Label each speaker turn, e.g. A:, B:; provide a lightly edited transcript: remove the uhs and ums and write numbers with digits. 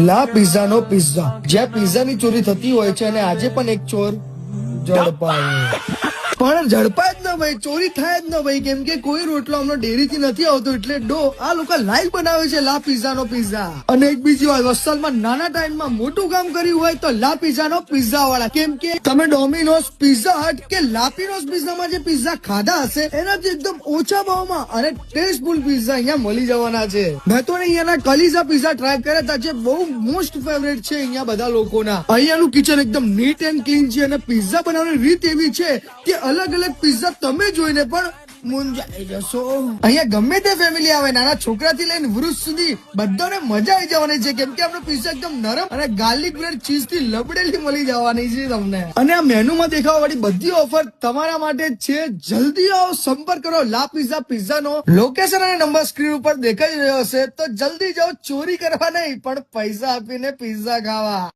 A: લા પિઝા નો પિઝા, જ્યાં પિઝા ની ચોરી થતી હોય છે અને આજે પણ એક ચોર ઝડપાયો. પણ ઝડપાય જ ન ભાઈ, ચોરી થાય જ ન ભાઈ, કેમ કે કોઈ રોટલો અમને ડેરી થી નથી આવતો એટલે આ લોકો લાઈવ બનાવે છે લા પિઝા નો પિઝા. અને એક બીજી વાત, વસ્તલમાં નાના ટાઈમમાં મોટું કામ કર્યું હોય તો લા પિઝા નો પિઝા વાળા, કેમ કે તમે ડોમિનોઝ, પિઝા હટ કે લાપીનોઝ પિઝામાં જે પિઝા ખાધા હશે એનાથી એકદમ ઓછા ભાવમાં અને ટેસ્ટફુલ પિઝા અહીંયા મળી જવાના છે. મેં તો અહીંયાના કલીઝા પિઝા ટ્રાય કર્યા હતા, જે બહુ મોસ્ટ ફેવરેટ છે અહીંયા બધા લોકોના. અહીંયાનું કિચન એકદમ નીટ એન્ડ ક્લીન છે અને પિઝા બનાવવાની રીત એવી છે કે અલગ અલગ પિઝા તમે જોઈને પણ મૂંઝાઈ જશો. અહીંયા ગમે તે ફેમિલી આવે, નાના છોકરાથી લઈને વૃદ્ધ સુધી બધાને મજા આવી જવાની છે, કેમ કે આપણો પિઝા એકદમ નરમ અને ગાર્લિક બ્રેડ ચીઝ થી લબડેલી મળી જવાની છે તમને. અને આ મેનુમાં દેખાવા વાળી બધી ઓફર તમારા માટે જ છે. જલ્દી આવો, સંપર્ક કરો લા પિઝા પિઝાનો. લોકેશન અને નંબર સ્ક્રીન ઉપર દેખાઈ રહ્યો હશે, તો જલ્દી જાઓ. ચોરી કરવા નહીં પણ પૈસા આપીને પિઝા ખાવા.